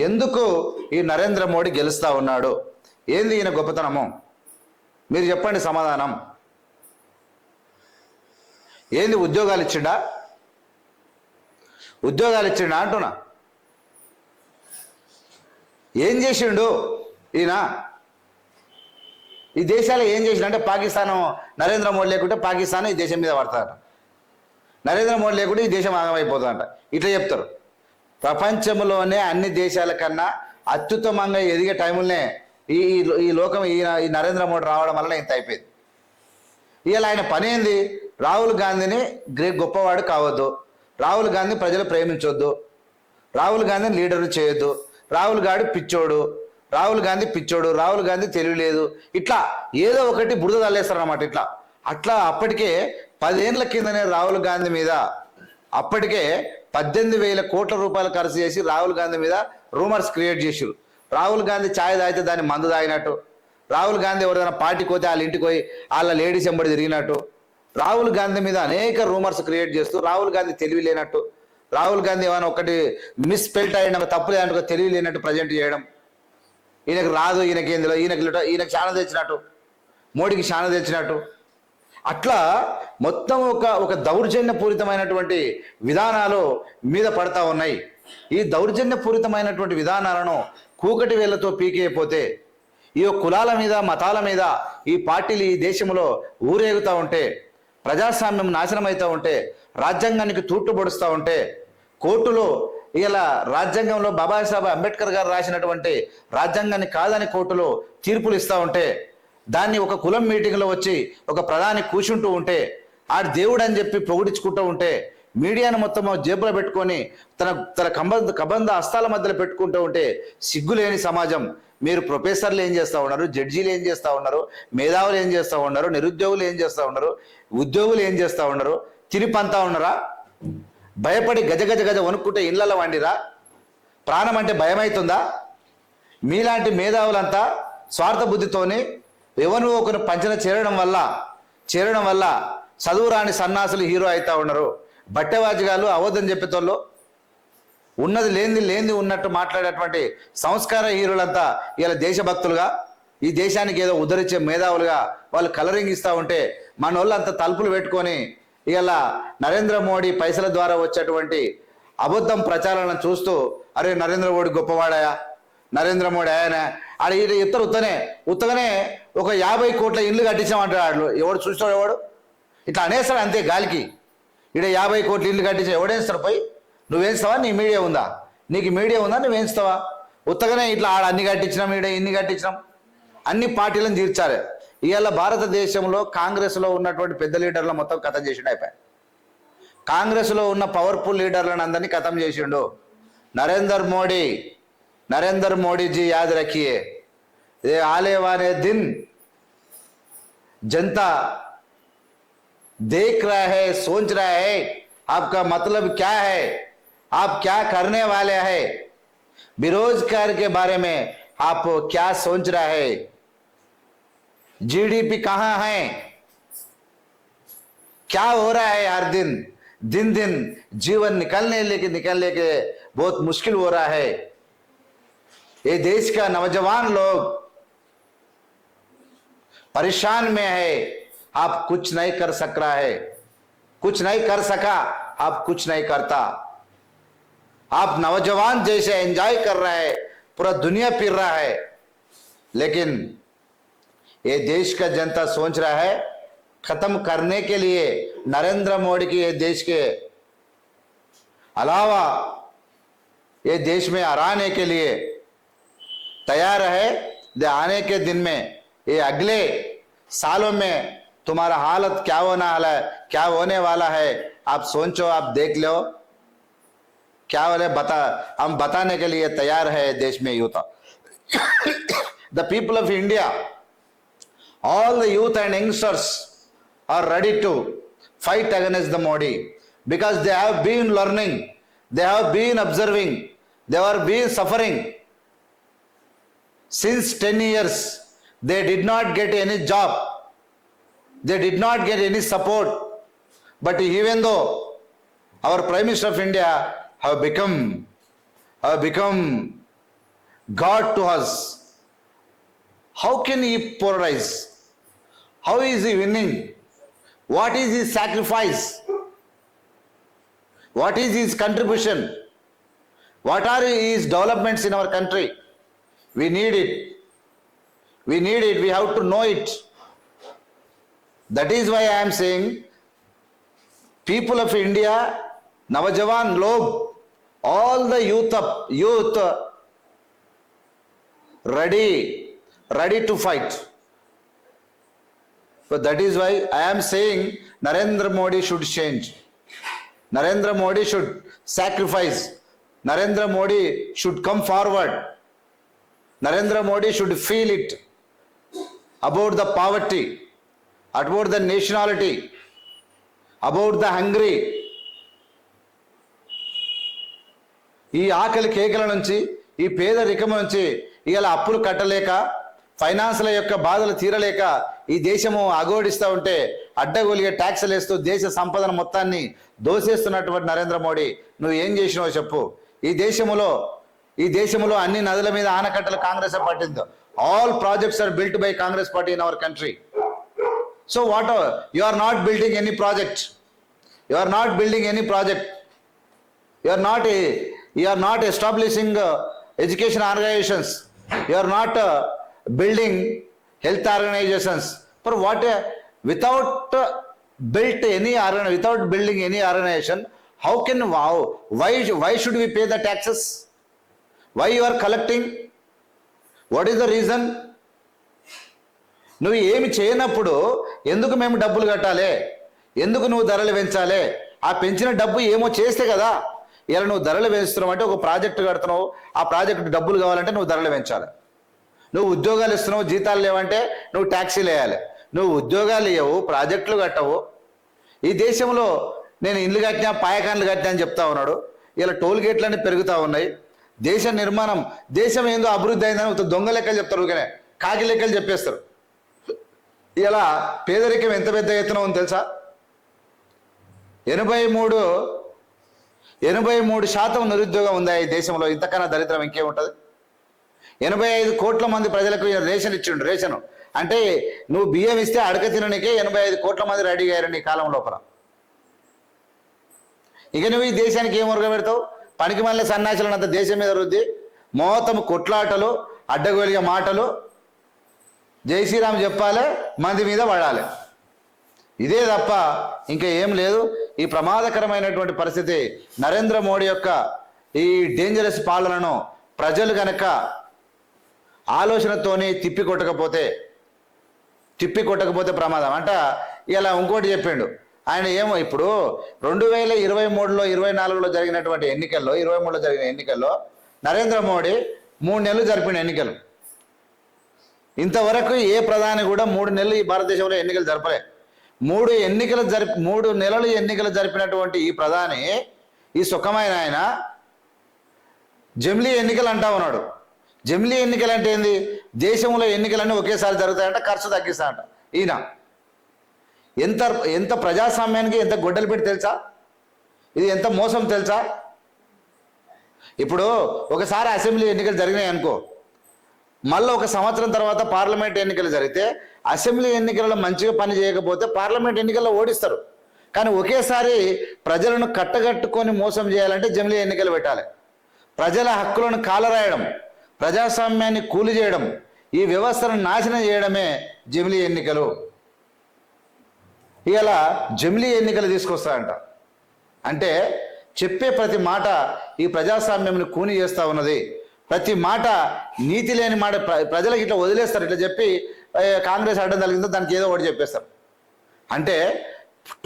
ఎందుకు ఈ నరేంద్ర మోడీ గెలుస్తా ఉన్నాడు? ఏంది ఈయన గొప్పతనము? మీరు చెప్పండి సమాధానం. ఏంది ఉద్యోగాలు ఇచ్చిండా? ఉద్యోగాలు ఇచ్చిండా అంటున్నా. ఏం చేసిండు ఈయన? ఈ దేశాలు ఏం చేసిండు అంటే పాకిస్తాన్ నరేంద్ర మోడీ లేకుంటే పాకిస్తాన్ ఈ దేశం మీద పడతాడట, నరేంద్ర మోడీ లేకుంటే ఈ దేశం ఆగమైపోతుందంట. ఇట్లా చెప్తారు. ప్రపంచంలోనే అన్ని దేశాల కన్నా అత్యుత్తమంగా ఎదిగే టైంలోనే ఈ ఈ లోకం ఈ నరేంద్ర మోడీ రావడం వల్ల ఇంత అయిపోయింది. ఇవాళ ఆయన పని ఏంది? రాహుల్ గాంధీని గొప్పవాడు కావద్దు, రాహుల్ గాంధీ ప్రజలు ప్రేమించొద్దు, రాహుల్ గాంధీని లీడర్ చేయొద్దు, రాహుల్ గాంధీ పిచ్చోడు, రాహుల్ గాంధీ పిచ్చోడు, రాహుల్ గాంధీ తెలియలేదు, ఇట్లా ఏదో ఒకటి బురద తల్లేస్తారన్నమాట. అట్లా అప్పటికే 10 ఏళ్ల కిందనే రాహుల్ గాంధీ మీద అప్పటికే 18,000 కోట్ల రూపాయలు ఖర్చు చేసి రాహుల్ గాంధీ మీద రూమర్స్ క్రియేట్ చేసారు. రాహుల్ గాంధీ ఛాయ్ తాగితే దాన్ని మందు తాగినట్టు, రాహుల్ గాంధీ ఎవరైనా పార్టీకి పోతే వాళ్ళ ఇంటికి పోయి వాళ్ళ లేడీస్ ఎంబడి తిరిగినట్టు, రాహుల్ గాంధీ మీద అనేక రూమర్స్ క్రియేట్ చేస్తూ రాహుల్ గాంధీ తెలివి లేనట్టు, రాహుల్ గాంధీ ఏమైనా ఒకటి మిస్పెల్ట్ అయిన తప్పు లేనట్టు తెలివి లేనట్టు ప్రజెంట్ చేయడం. ఈయనకు రాదు, ఈయనకి ఏందిలో, ఈయనకు శాన తెచ్చినట్టు, మోడీకి శాన తెచ్చినట్టు, అట్లా మొత్తం ఒక దౌర్జన్యపూరితమైనటువంటి విధానాలు మీద పడతా ఉన్నాయి. ఈ దౌర్జన్యపూరితమైనటువంటి విధానాలను కూకటి వేళ్లతో పీకేయపోతే ఈ కులాల మీద మతాల మీద ఈ పార్టీలు ఈ దేశంలో ఊరేగుతూ ఉంటే, ప్రజాస్వామ్యం నాశనం అవుతూ ఉంటే, రాజ్యాంగానికి తూట్లు పొడుస్తూ ఉంటే, కోర్టులో ఇలా రాజ్యాంగంలో బాబాసాహెబ్ అంబేద్కర్ గారు రాసినటువంటి రాజ్యాంగాన్ని కాదని కోర్టులో తీర్పులు ఇస్తూ ఉంటే, దాన్ని ఒక కులం మీటింగ్లో వచ్చి ఒక ప్రధాని కూర్చుంటూ ఉంటే, ఆడు దేవుడు అని చెప్పి పొగిడించుకుంటూ ఉంటే, మీడియాను మొత్తం జేబులో పెట్టుకొని తన కబంధ హస్తాల మధ్యలో పెట్టుకుంటూ ఉంటే సిగ్గులేని సమాజం. మీరు ప్రొఫెసర్లు ఏం చేస్తూ ఉన్నారు, జడ్జీలు ఏం చేస్తూ ఉన్నారు, మేధావులు ఏం చేస్తూ ఉన్నారు, నిరుద్యోగులు ఏం చేస్తూ ఉన్నారు, ఉద్యోగులు ఏం చేస్తూ ఉన్నారు? తిరిపంతా ఉన్నారా? భయపడి గజ గజ గజ వణుక్కుంటే ఇళ్లలో వండిరా? ప్రాణం అంటే భయమవుతుందా? మీలాంటి మేధావులంతా స్వార్థ బుద్ధితోని ఎవరు ఒకరు పంచన చేరడం వల్ల చదువు రాని సన్నాసులు హీరో అవుతా ఉన్నారు. బట్టెవాజిగాలు అవద్దని చెప్పేతోళ్ళు, ఉన్నది లేనిది ఉన్నట్టు మాట్లాడేటువంటి సంస్కార హీరోలంతా ఇలా దేశభక్తులుగా ఈ దేశానికి ఏదో ఉద్ధరించే మేధావులుగా వాళ్ళు కలరింగ్ ఇస్తూ ఉంటే మన వాళ్ళు అంత తలుపులు పెట్టుకొని ఇలా నరేంద్ర మోడీ పైసల ద్వారా వచ్చేటువంటి అబద్ధం ప్రచారాలను చూస్తూ అరే నరేంద్ర మోడీ గొప్పవాడాయా, నరేంద్ర మోడీ ఆయన ఆడ ఇద్దరు ఉత్తగానే ఒక 50 కోట్ల ఇల్లు కట్టించామంటాడు. ఎవడు చూస్తాడు? ఎవడు ఇట్లా అనేస్తాడు అంతే గాలికి. ఇక్కడ 50 కోట్ల ఇల్లు కట్టించా ఎవడేస్తాడు? పోయి నువ్వేస్తావా? నీ మీడియా ఉందా? నీకు మీడియా ఉందా? నువ్వేస్తావా? ఉత్తగానే ఇట్లా ఆడ అన్ని కట్టించినాం, ఈడ ఇన్ని కట్టించినాం, అన్ని పార్టీలను తీర్చాలి. ఇవాళ భారతదేశంలో కాంగ్రెస్లో ఉన్నటువంటి పెద్ద లీడర్లు మొత్తం ఖతం చేసిండు. అయిపోయి కాంగ్రెస్లో ఉన్న పవర్ఫుల్ లీడర్లను అందరినీ ఖతం చేసిండు नरेंद्र मोदी जी। याद रखिए, ये आने वाले दिन जनता देख रहा है, सोच रहा है आपका मतलब क्या है, आप क्या करने वाले हैं, बेरोजगार के बारे में आप क्या सोच रहा है, जीडीपी कहां है, क्या हो रहा है? हर दिन जीवन निकलने के बहुत मुश्किल हो रहा है। ये देश का नौजवान लोग परेशान में है। आप कुछ नहीं कर सक रहा है, कुछ नहीं कर सका, आप कुछ नहीं करता। आप नौजवान जैसे एंजॉय कर रहा है, पूरा दुनिया फिर रहा है, लेकिन ये देश का जनता सोच रहा है खत्म करने के लिए नरेंद्र मोदी की ये देश के अलावा ये देश में हराने के लिए तैयार है। आने के दिन में, ये अगले सालों में तुम्हारा हालत क्या होने वाला है, आप सोचो, आप देख लो क्या होने हम बताने के लिए तैयार है देश में youth. The people of India, all the youth and youngsters are ready to fight against the Modi, because they have been learning, they have been observing, they have been suffering. Since 10 years, they did not get any job, they did not get any support. But even though our Prime Minister of India have become God to us. How can he polarize? How is he winning? What is his sacrifice? What is his contribution? What are his developments in our country? We need it. We need it. We have to know it. That is why I am saying, people of India, Navajawan Log, all the youth ready to fight. So that is why I am saying Narendra Modi should change. Narendra Modi should sacrifice. Narendra Modi should come forward. Narendra Modi should feel it about the poverty, about the nationality, about the hungry. ఈ ఆకలి కేకల నుంచి, ఈ పేదరికం నుంచి, ఇవాళ అప్పులు కట్టలేక, ఫైనాన్స్ల యొక్క బాధలు తీరలేక ఈ దేశము అగోడిస్తూ ఉంటే అడ్డగోలిగా ట్యాక్సులు వేస్తూ దేశ సంపదను మొత్తాన్ని దోసేస్తున్నటువంటి నరేంద్ర మోడీ, నువ్వు ఏం చేసినావో చెప్పు. ఈ దేశంలో అన్ని నదుల మీద ఆనకట్టలు కాంగ్రెస్ పట్టింది. All projects are built by Congress party in our country. So what you are not building any project. You are not building any project. You are not establishing education organizations. You are not building health organizations. For what? Without building any organization, how can why should we pay the taxes? Why you are collecting? What is the reason? నువ్వు ఏమి చేయనప్పుడు ఎందుకు మేము డబ్బులు కట్టాలి? ఎందుకు నువ్వు ధరలు పెంచాలి? ఆ పెంచిన డబ్బు ఏమో చేస్తే కదా. ఇలా నువ్వు ధరలు పెంచుతున్నావు అంటే ఒక ప్రాజెక్టు కడుతున్నావు, ఆ ప్రాజెక్టు డబ్బులు కావాలంటే నువ్వు ధరలు పెంచాలి. నువ్వు ఉద్యోగాలు ఇస్తున్నావు, జీతాలు లేవంటే నువ్వు ట్యాక్సీలు వేయాలి. నువ్వు ఉద్యోగాలు ఇవ్వవు, ప్రాజెక్టులు కట్టవు. ఈ దేశంలో నేను ఇల్లు కట్టినా, పాయకాన్లు కట్టినా అని చెప్తా ఉన్నాడు. ఇలా టోల్ గేట్లన్నీ పెరుగుతూ ఉన్నాయి. దేశ నిర్మాణం, దేశం ఏందో అభివృద్ధి అయిందని దొంగ లెక్కలు చెప్తారు, ఊరికనే కాకి లెక్కలు చెప్పేస్తారు. ఇలా పేదరికం ఎంత పెద్ద ఎత్తున ఉంది తెలుసా? 83% నిరుద్యోగం ఉందా ఈ దేశంలో. ఇంతకన్నా దరిద్రం ఇంకేముంటుంది? 85 కోట్ల మంది ప్రజలకు రేషన్ ఇచ్చిండు. రేషన్ అంటే నువ్వు బియ్యం ఇస్తే అడక తిననికే 85 కోట్ల మంది రెడీ అయ్యారు నీ కాలం లోపల. ఇక నువ్వు ఈ దేశానికి ఏం వర్గం పెడతావు? పనికి మళ్ళీ సన్నాసులనంత దేశం మీద వృద్ధి, మొత్తం కొట్లాటలు, అడ్డగోలిగా మాటలు, జై శ్రీరామ్ చెప్పాలి, మంది మీద పడాలి. ఇదే తప్ప ఇంకా ఏం లేదు. ఈ ప్రమాదకరమైనటువంటి పరిస్థితి, నరేంద్ర మోడీ యొక్క ఈ డేంజరస్ పాలనను ప్రజలు కనుక ఆలోచనతోని తిప్పి కొట్టకపోతే ప్రమాదం అంట. ఇలా ఇంకోటి చెప్పిండు ఆయన. ఏమో ఇప్పుడు 2023లో 24లో జరిగినటువంటి ఎన్నికల్లో, 23లో జరిగిన ఎన్నికల్లో నరేంద్ర మోడీ 3 నెలలు జరిపిన ఎన్నికలు. ఇంతవరకు ఏ ప్రధాని కూడా 3 నెలలు ఈ భారతదేశంలో ఎన్నికలు జరపలే. 3 నెలలు ఎన్నికలు జరిపినటువంటి ఈ ప్రధాని, ఈ సుఖమైన ఆయన జమిలీ ఎన్నికలు అంటా ఉన్నాడు. జమిలీ ఎన్నికలు అంటే ఏంది? దేశంలో ఎన్నికలన్నీ ఒకేసారి జరుగుతాయంట, ఖర్చు తగ్గిస్తాయంట. ఈయన ఎంత ప్రజాస్వామ్యానికి ఎంత గొడ్డలు పెట్టి తెలుసా? ఇది ఎంత మోసం తెలుసా? ఇప్పుడు ఒకసారి అసెంబ్లీ ఎన్నికలు జరిగినాయి అనుకో, మళ్ళీ 1 సంవత్సరం తర్వాత పార్లమెంట్ ఎన్నికలు జరిగితే, అసెంబ్లీ ఎన్నికలలో మంచిగా పని చేయకపోతే పార్లమెంట్ ఎన్నికల్లో ఓడిస్తారు. కానీ ఒకేసారి ప్రజలను కట్టగట్టుకొని మోసం చేయాలంటే జమిలీ ఎన్నికలు పెట్టాలి. ప్రజల హక్కులను కాలరాయడం, ప్రజాస్వామ్యాన్ని కూలి చేయడం, ఈ వ్యవస్థను నాశనం చేయడమే జమిలీ ఎన్నికలు. ఇలా జమిలీ ఎన్నికలు తీసుకొస్తాయంట. అంటే చెప్పే ప్రతి మాట ఈ ప్రజాస్వామ్యంని కూని చేస్తూ ఉన్నది. ప్రతి మాట నీతి లేని మాట. ప్రజలకు ఇట్లా వదిలేస్తారు. ఇట్లా చెప్పి కాంగ్రెస్ అడ్డం తగిలిందో దానికి ఏదో ఒకటి చెప్పేస్తారు. అంటే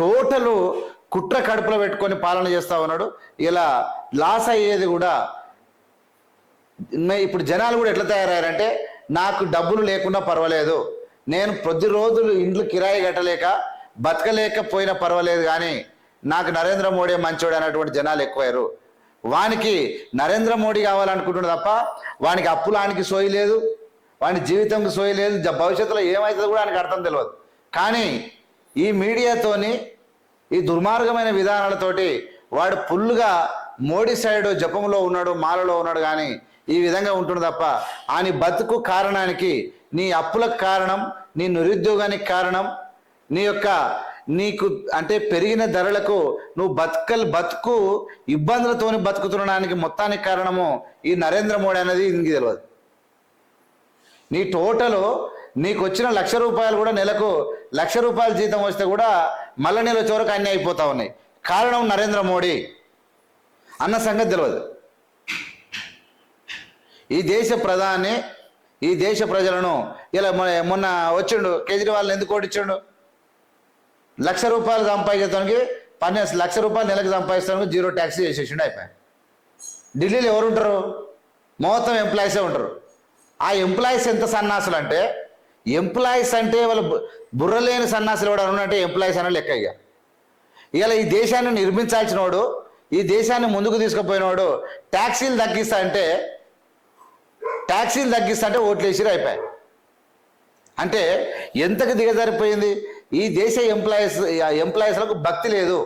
టోటల్ కుట్ర కడుపులో పెట్టుకొని పాలన చేస్తూ ఉన్నాడు. ఇలా లాస్ అయ్యేది కూడా. ఇప్పుడు జనాలు కూడా ఎట్లా తయారయ్యారంటే, నాకు డబ్బులు లేకున్నా పర్వాలేదు, నేను కొద్ది రోజులు ఇండ్లు కిరాయి కట్టలేక బతకలేకపోయినా పర్వాలేదు, కానీ నాకు నరేంద్ర మోడీ మంచోడు అనేటువంటి జనాలు ఎక్కువయ్యారు. వానికి నరేంద్ర మోడీ కావాలనుకుంటున్నాడు తప్ప వానికి అప్పులానికి సోయి లేదు, వాని జీవితంకి సోయి లేదు, భవిష్యత్తులో ఏమవుతుందో కూడా ఆయనకు అర్థం తెలియదు. కానీ ఈ మీడియాతోని, ఈ దుర్మార్గమైన విధానాలతోటి వాడు ఫుల్గా మోడీ సైడ్ జపంలో ఉన్నాడు, మాలలో ఉన్నాడు. కానీ ఈ విధంగా ఉంటుంది తప్ప ఆ నీ బతుకు కారణానికి, నీ అప్పులకు కారణం, నీ నిరుద్యోగానికి కారణం, నీకు అంటే పెరిగిన ధరలకు నువ్వు బతుకు ఇబ్బందులతోని బతుకుతుండడానికి మొత్తానికి కారణము ఈ నరేంద్ర మోడీ అనేది ఇంక తెలియదు. నీ టోటల్ నీకు వచ్చిన ₹1,00,000 కూడా నెలకు ₹1,00,000 జీతం వస్తే కూడా మళ్ళా నెల చివరకు అన్నీ అయిపోతా ఉన్నాయి. కారణం నరేంద్ర మోడీ అన్న సంగతి తెలియదు. ఈ దేశ ప్రధాని ఈ దేశ ప్రజలను ఇలా మొన్న వచ్చిండు కేజ్రీవాల్ ఎందుకు ఓడించాడు? ₹1,00,000 సంపాదించడానికి ₹12,00,000 నెలకు సంపాదిస్తానికి 0 ట్యాక్స్ చేసేసిండు అయిపోయి. ఢిల్లీలో ఎవరు ఉంటారు? మొత్తం ఎంప్లాయీసే ఉంటారు. ఆ ఎంప్లాయీస్ ఎంత సన్నాసులు అంటే, ఎంప్లాయీస్ అంటే వాళ్ళు బుర్రలేని సన్నాసులు కూడా ఉన్నట్టే ఎంప్లాయీస్ అనే లెక్క. ఇలా ఈ దేశాన్ని నిర్మించాల్సిన వాడు, ఈ దేశాన్ని ముందుకు తీసుకుపోయినవాడు ట్యాక్సీలు తగ్గిస్తా అంటే ఓట్లు వేసిరు అయిపోయాయి. అంటే ఎంతకు దిగజారిపోయింది ఈ దేశ ఎంప్లాయీస్లకు భక్తి లేదు,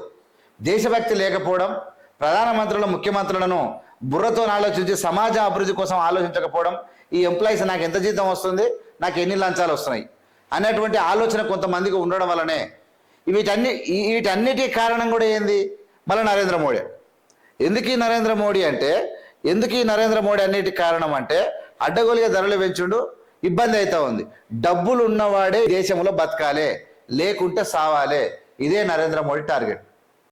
దేశభక్తి లేకపోవడం, ప్రధానమంత్రులు ముఖ్యమంత్రులను బుర్రతో ఆలోచించి సమాజ అభివృద్ధి కోసం ఆలోచించకపోవడం, ఈ ఎంప్లాయీస్ నాకు ఎంత జీతం వస్తుంది, నాకు ఎన్ని లంచాలు వస్తున్నాయి అనేటువంటి ఆలోచన కొంతమందికి ఉండడం వల్లనే వీటన్నిటి కారణం కూడా ఏంది? మళ్ళీ నరేంద్ర మోడీ. ఎందుకు ఈ నరేంద్ర మోడీ అన్నిటి కారణం అంటే అడ్డగోలుగా ధరలు పెంచుండు, ఇబ్బంది అవుతా ఉంది. డబ్బులు ఉన్నవాడే దేశంలో బతకాలే, లేకుంటే సావాలే. ఇదే నరేంద్ర మోడీ టార్గెట్.